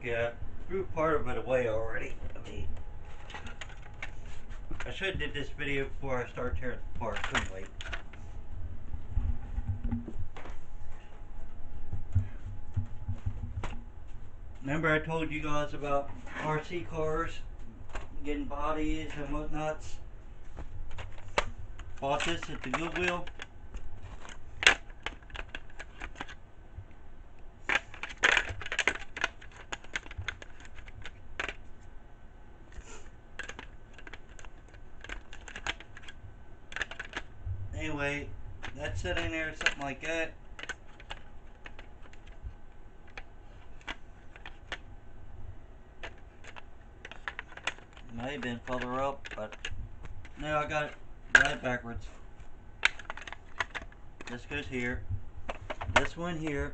Okay, I threw part of it away already. I mean, I should have did this video before I start tearing it apart. Anyway. Remember I told you guys about RC cars, getting bodies and whatnots? Bought this at the Goodwill. Anyway, that's sitting there, something like that. Might have been further up, but no, I got it backwards. This goes here. This one here.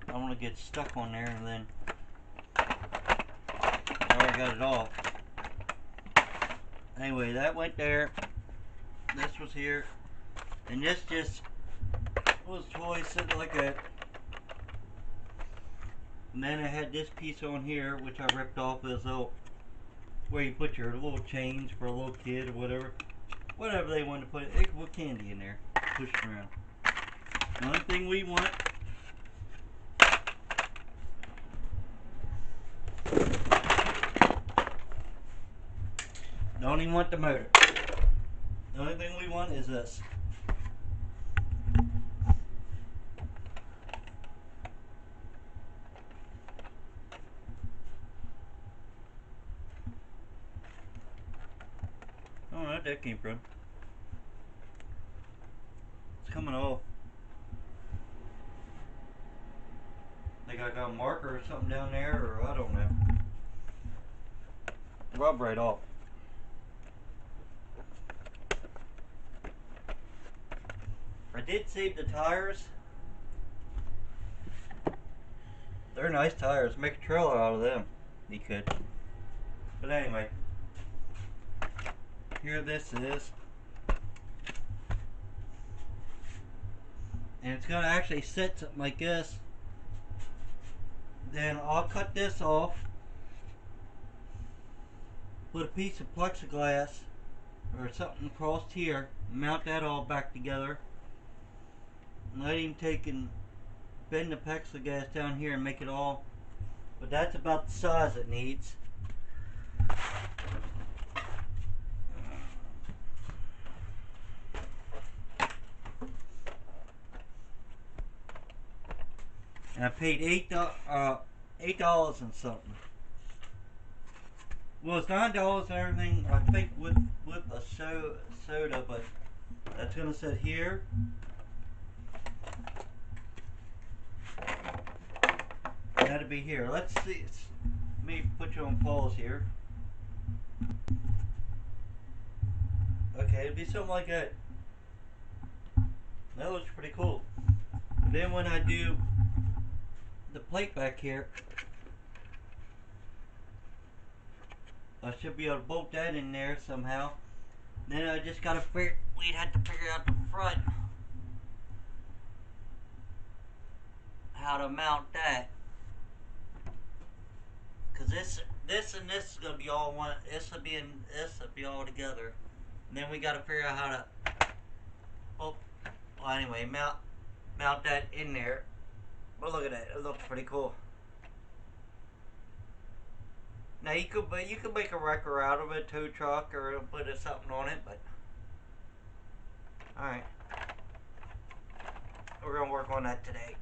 I want to get stuck on there and then I already got it off. Anyway, that went there. This was here. And this just was totally sitting like that. And then I had this piece on here, which I ripped off as a where you put your little change for a little kid or whatever they want to put. They can put candy in there, push it around. The only thing we want don't even want the motor. The only thing we want is this. I don't know where that came from. It's coming off. Think I got a marker or something down there, or I don't know. Rub right off. I did save the tires. They're nice tires. Make a trailer out of them. You could. But anyway. Here this is. And it's going to actually sit something like this. Then I'll cut this off. Put a piece of plexiglass or something across here. Mount that all back together. Not even take and bend the plexiglass down here and make it all. But that's about the size it needs. And I paid $8 and something. Well, it's $9 and everything. I think with a soda, but that's gonna sit here. And that'll be here. Let's see. Let me put you on pause here. Okay, it'll be something like that. That looks pretty cool. And then when I do the plate back here, I should be able to bolt that in there somehow. Then I just gotta we'd have to figure out the front how to mount that. Cause this and this is gonna be all one. This will be all together. And then we gotta figure out how to well anyway, mount that in there. But look at that, it looks pretty cool. Now you could make a wrecker out of it, tow truck, or put something on it, but alright. We're gonna work on that today.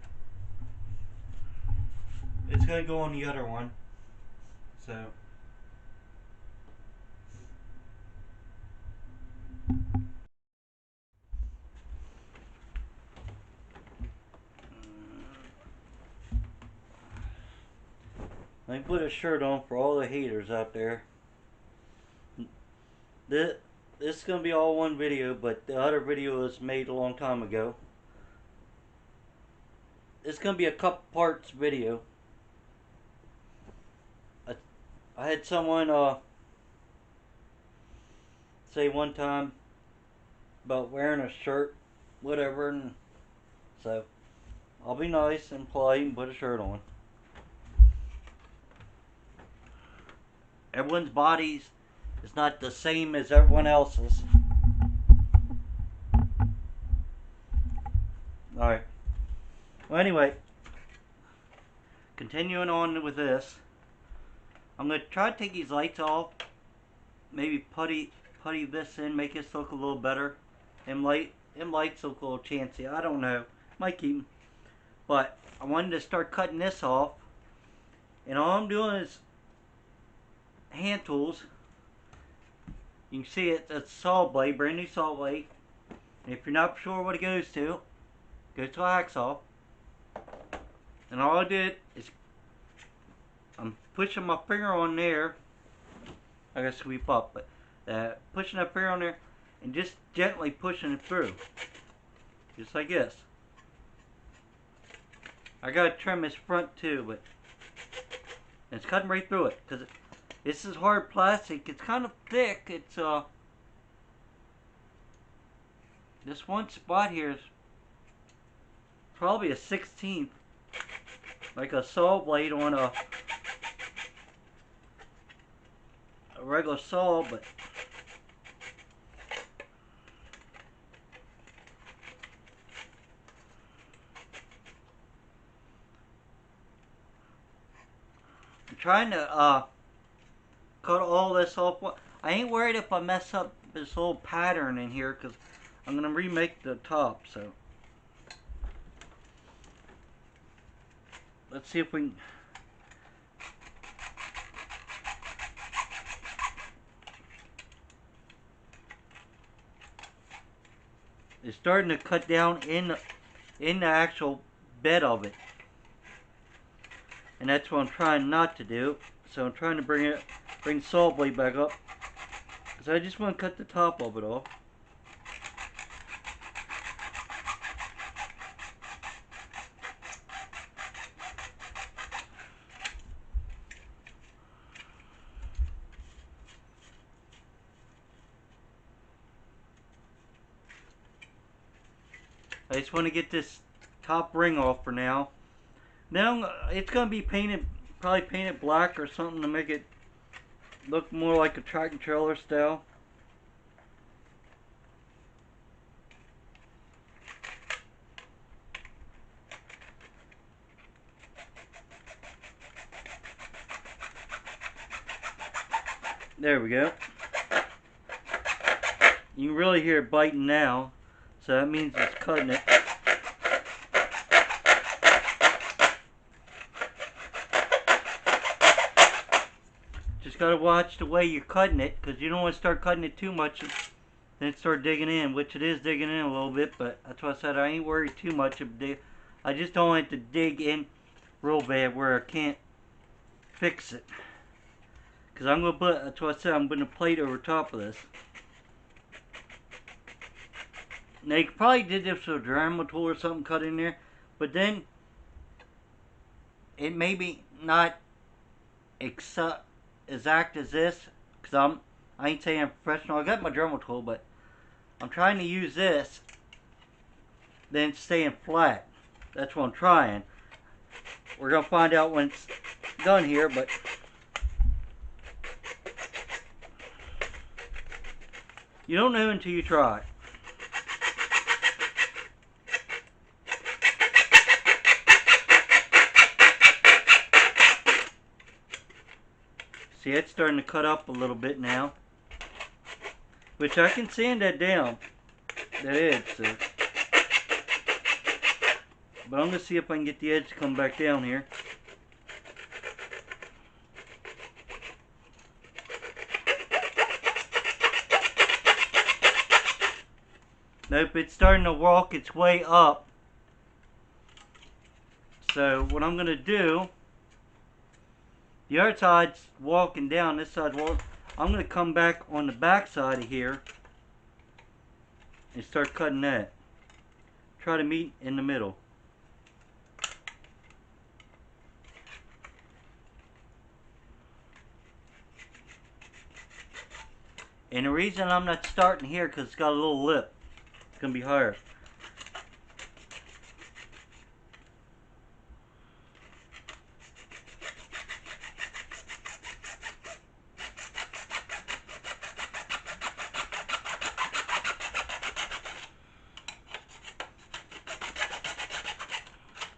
It's gonna go on the other one. So let me put a shirt on for all the haters out there. This is going to be all one video, but the other video was made a long time ago. It's going to be a couple parts video. I had someone say one time about wearing a shirt, whatever, and so I'll be nice and polite and put a shirt on. Everyone's bodies is not the same as everyone else's. Alright. Well, anyway, continuing on with this, I'm going to try to take these lights off, maybe putty this in, make this look a little better. Them lights look a little chancy, I don't know, might keep them. But I wanted to start cutting this off, and all I'm doing is hand tools. You can see it's a saw blade, brand new saw blade. And if you're not sure what it goes to a hacksaw. And all I did is I'm pushing my finger on there. I gotta sweep up, but pushing that finger on there and just gently pushing it through, just like this. I gotta trim this front too, but it's cutting right through it because this is hard plastic. It's kind of thick. It's this one spot here is probably a 1/16, like a saw blade on a regular saw, but I'm trying to cut all this off. I ain't worried if I mess up this little pattern in here because I'm gonna remake the top. So let's see if we can. It's starting to cut down in the actual bed of it, and that's what I'm trying not to do. So I'm trying to bring the saw blade back up, because I just want to cut the top of it off. I just want to get this top ring off for now. Now it's going to be painted, probably painted black or something to make it look more like a tractor trailer style. There we go. You can really hear it biting now, so that means it's cutting it. Just gotta watch the way you're cutting it, because you don't want to start cutting it too much, then it start digging in, which it is digging in a little bit, but that's why I said I ain't worried too much of it. I just don't want it to dig in real bad where I can't fix it. Because I'm gonna put, that's why I said I'm putting a plate over top of this. Now you probably did this with a Dremel tool or something cut in there, but then it may be not exact as this, because I ain't saying I'm professional. I got my Dremel tool, but I'm trying to use this, then it's staying flat. That's what I'm trying. We're gonna find out when it's done here, but you don't know until you try. See, it's starting to cut up a little bit now, which I can sand that down, that edge, so. But I'm going to see if I can get the edge to come back down here. Nope, it's starting to walk its way up. So what I'm going to do, the other side's walking down, this side's walking. I'm going to come back on the back side of here and start cutting that. Try to meet in the middle. And the reason I'm not starting here because it's got a little lip. It's gonna be higher.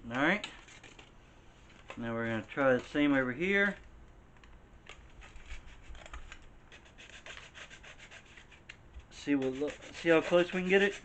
Alright. Now we're going to try the same over here. See how close we can get it?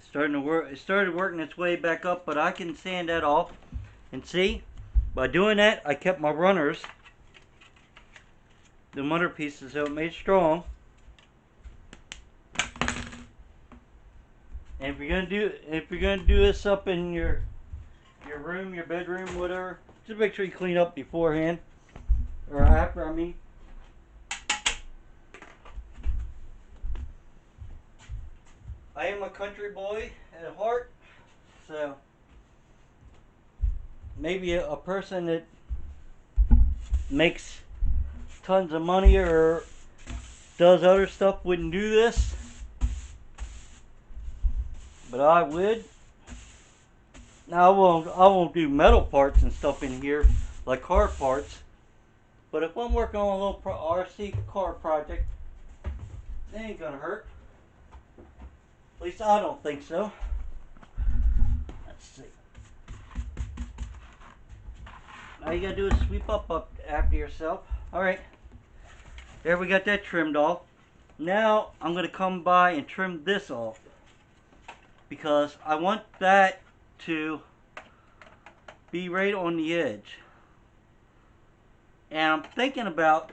Starting to work. It started working its way back up, but I can sand that off. And see, by doing that, I kept my runners, the runner pieces, so it made it strong. And if you're gonna do this up in your room, your bedroom, whatever, just make sure you clean up beforehand or after. I mean. I am a country boy at heart, so maybe a person that makes tons of money or does other stuff wouldn't do this, but I would. Now I won't do metal parts and stuff in here like car parts, but if I'm working on a little RC car project, it ain't gonna hurt. At least I don't think so. Let's see. All you gotta do is sweep up after yourself. Alright. There, we got that trimmed off. Now I'm gonna come by and trim this off, because I want that to be right on the edge. And I'm thinking about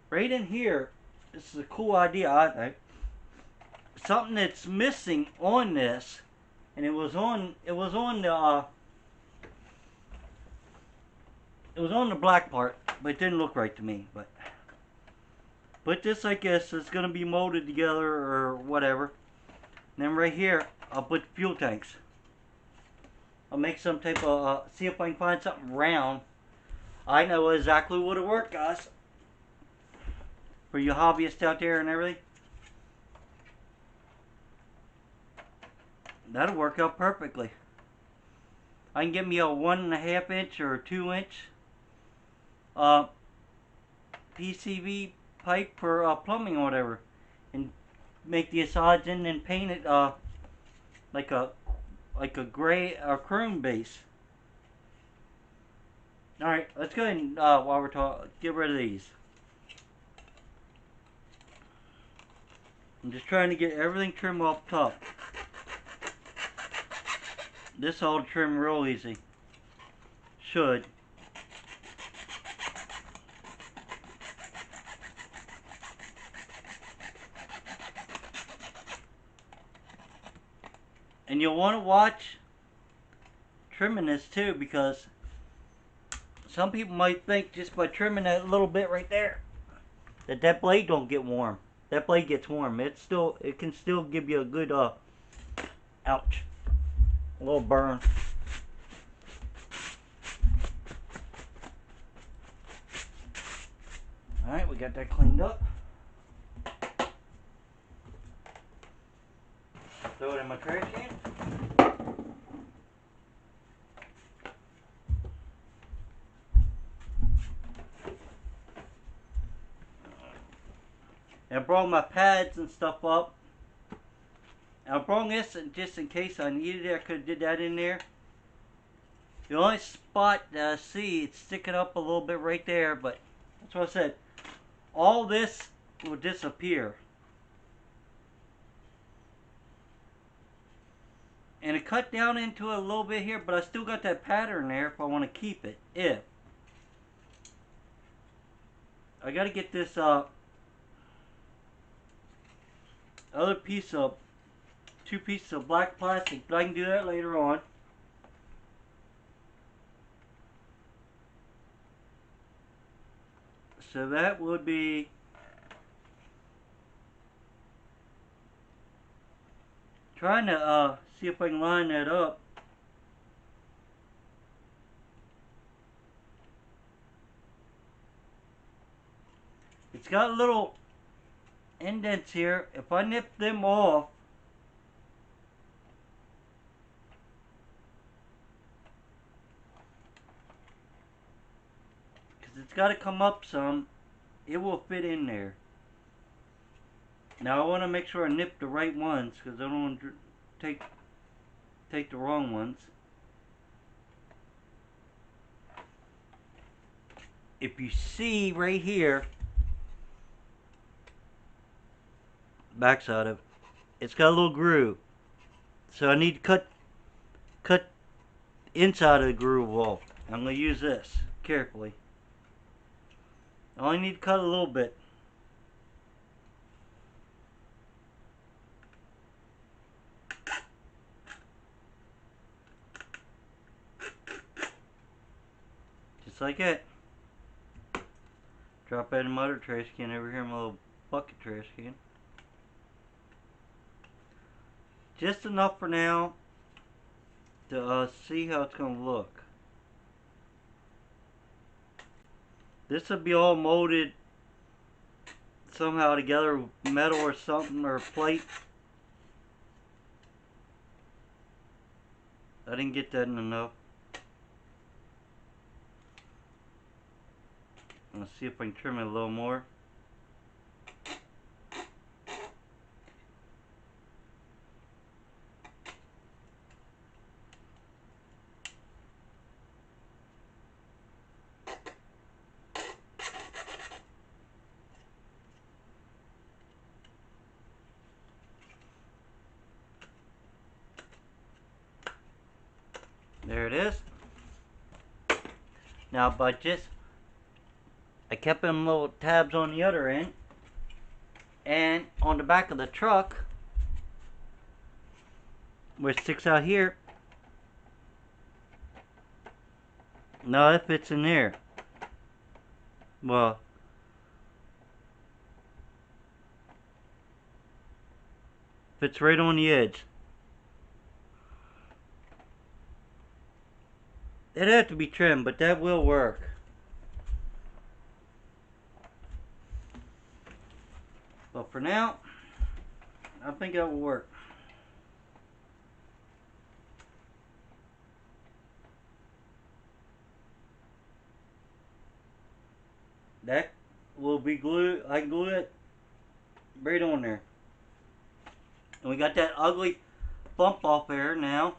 right in here. This is a cool idea, I think. Something that's missing on this, and it was on the black part, but it didn't look right to me. But this, I guess, is gonna be molded together or whatever. And then right here, I'll put fuel tanks. I'll make some type of see if I can find something round. I know exactly what'll work, guys, for you hobbyists out there and everything. That'll work out perfectly. I can get me a 1.5 inch or 2 inch PCV pipe for plumbing or whatever, and make the sides in and paint it like a gray or chrome base. All right, let's go ahead and while we're talking, get rid of these. I'm just trying to get everything trimmed off top. This will trim real easy. Should. And you'll want to watch trimming this too, because some people might think just by trimming that little bit right there that blade don't get warm. That blade gets warm. It can still give you a good ouch. A little burn. Alright, we got that cleaned up. Throw it in my trash can. I brought my pads and stuff up. I brought this just in case I needed it. I could have did that in there. The only spot that I see it's sticking up a little bit right there, but that's what I said. All this will disappear. And it cut down into it a little bit here, but I still got that pattern there if I want to keep it. If I got to get this other piece of 2 pieces of black plastic, but I can do that later on. So that would be trying to see if I can line that up. It's got little indents here. If I nip them off, because it's got to come up some, it will fit in there. Now I want to make sure I nip the right ones, because I don't want to take the wrong ones. If you see right here, backside of it, it's got a little groove. So I need to cut inside of the groove off. I'm going to use this carefully. I only need to cut a little bit. Just like that. Drop that in my other trash can over here in my little bucket trash can. Just enough for now to see how it's going to look. This will be all molded somehow together with metal or something, or plate. I didn't get that in enough. Let's see if I can trim it a little more. There it is. Now, I kept them little tabs on the other end, and on the back of the truck, where it sticks out here, no, it fits in there. Well, fits right on the edge. It'd have to be trimmed, but that will work. But for now, I think that will work. That will be glued. I can glue it right on there. And we got that ugly bump off there now.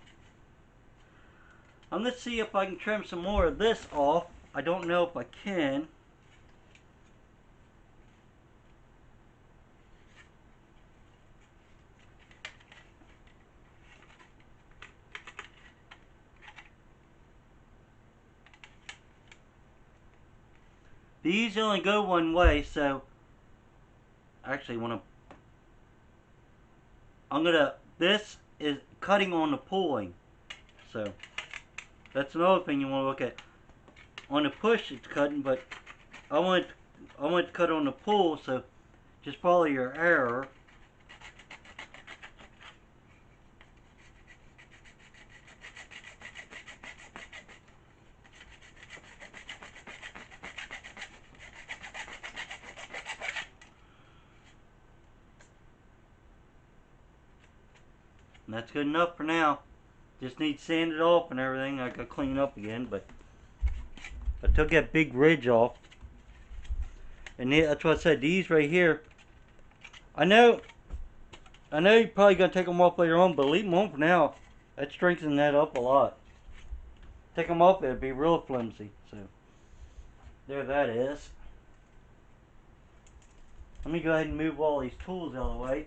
I'm going to see if I can trim some more of this off. I don't know if I can. These only go one way, so actually this is cutting on the pulling. So that's another thing you want to look at. On the push it's cutting, but I want to cut on the pull, so just follow your arrow. And that's good enough for now. Just need sanded off and everything. I could clean up again, but I took that big ridge off. And that's what I said. These right here, I know you're probably gonna take them off later on, but leave them on for now. That strengthens that up a lot. Take them off, it'd be real flimsy. So there that is. Let me go ahead and move all these tools out of the way.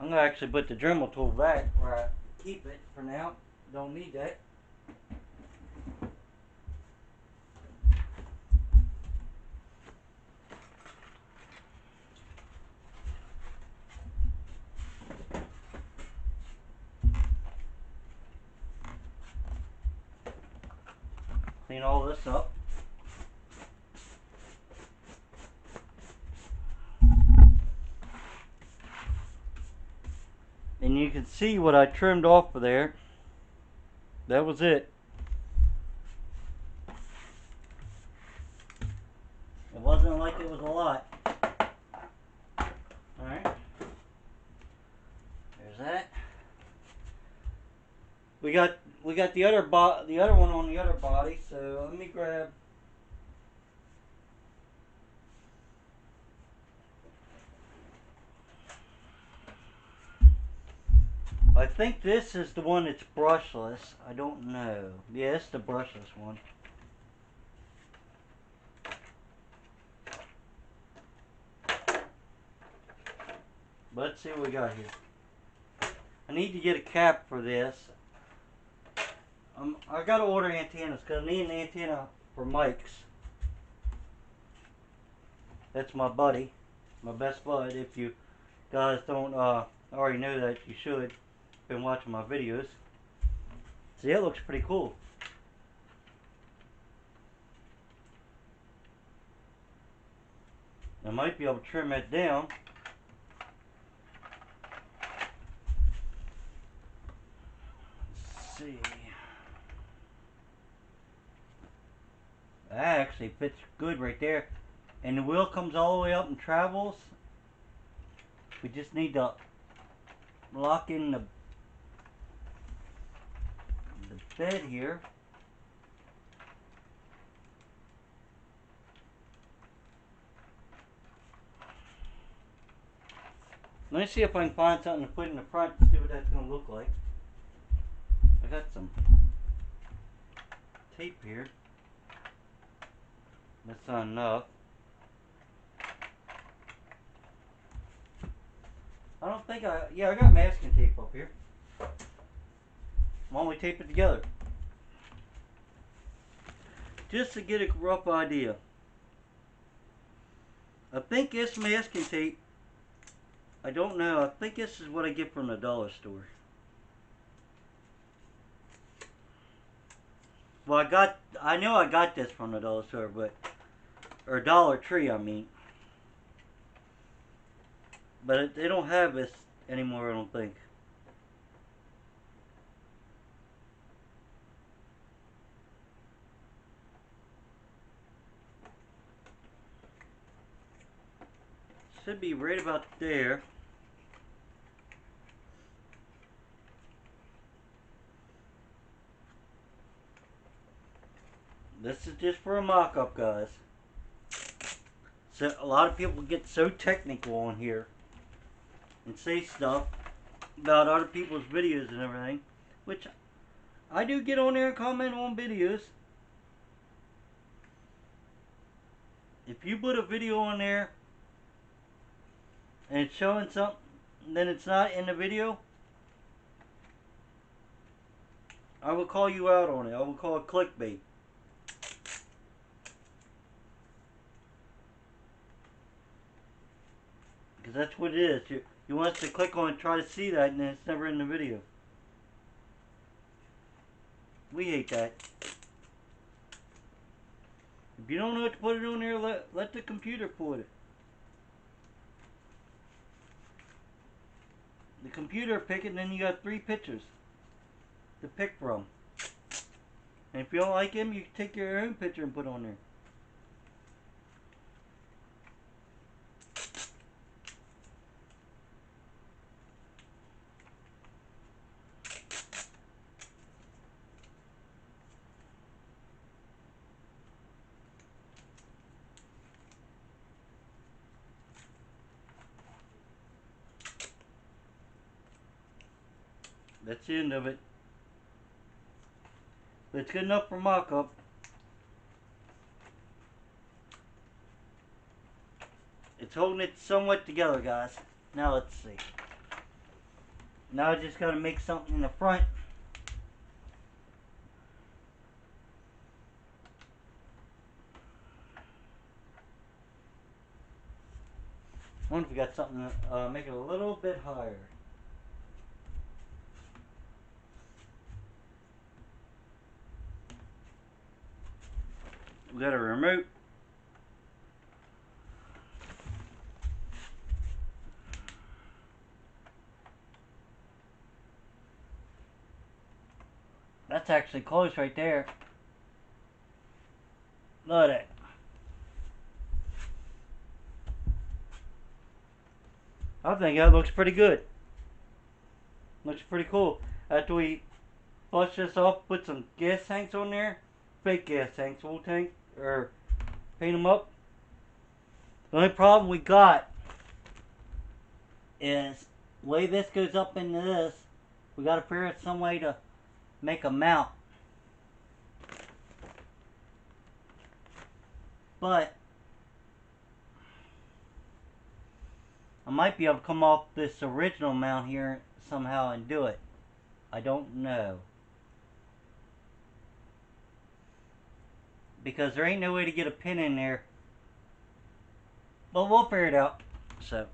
I'm gonna actually put the Dremel tool back where I keep it for now. Don't need that. Clean all this up. And you can see what I trimmed off of there. That was it. It wasn't like it was a lot. Alright. There's that. We got the other one on the other body, so let me grab. I think this is the one that's brushless. I don't know. Yeah, it's the brushless one. But let's see what we got here. I need to get a cap for this. I gotta order antennas because I need an antenna for mics. That's my buddy, my best bud. If you guys don't already know that, you should. Been watching my videos. See, it looks pretty cool. I might be able to trim it down. Let's see. That actually fits good right there. And the wheel comes all the way up and travels. We just need to lock in the bed here. Let me see if I can find something to put in the front to see what that's going to look like. I got some tape here. That's not enough. I don't think yeah, I got masking tape up here. Why don't we tape it together? Just to get a rough idea. I think this masking tape, I don't know, I think this is what I get from the dollar store. Well, I know I got this from the dollar store, but, or Dollar Tree, I mean. But they don't have this anymore, I don't think. Should be right about there. This is just for a mock-up, guys. So a lot of people get so technical on here and say stuff about other people's videos and everything, which I do get on there and comment on videos. If you put a video on there and it's showing something, then it's not in the video, I will call you out on it. I will call it clickbait. Because that's what it is. You want us to click on it and try to see that, and then it's never in the video. We hate that. If you don't know what to put it on there, let the computer put it. The computer pick it, and then you got 3 pictures to pick from. And if you don't like him, you can take your own picture and put on there. That's the end of it. But it's good enough for mock-up. It's holding it somewhat together, guys. Now let's see. Now I just got to make something in the front. I wonder if we got something to make it a little bit higher. We got a remote. That's actually close right there. Look at it. I think that looks pretty good. Looks pretty cool. After we flush this off, put some gas tanks on there. Fake gas tanks, full tank, or paint them up. The only problem we got is the way this goes up into this, we got to figure out some way to make a mount. But I might be able to come off this original mount here somehow and do it. I don't know. Because there ain't no way to get a pin in there. But we'll figure it out. So,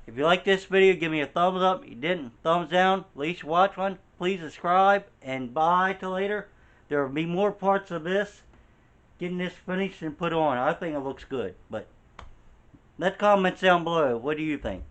if you like this video, give me a thumbs up. If you didn't, thumbs down. At least you watch one. Please subscribe. And bye till later. There will be more parts of this. Getting this finished and put on. I think it looks good. But let comments down below. What do you think?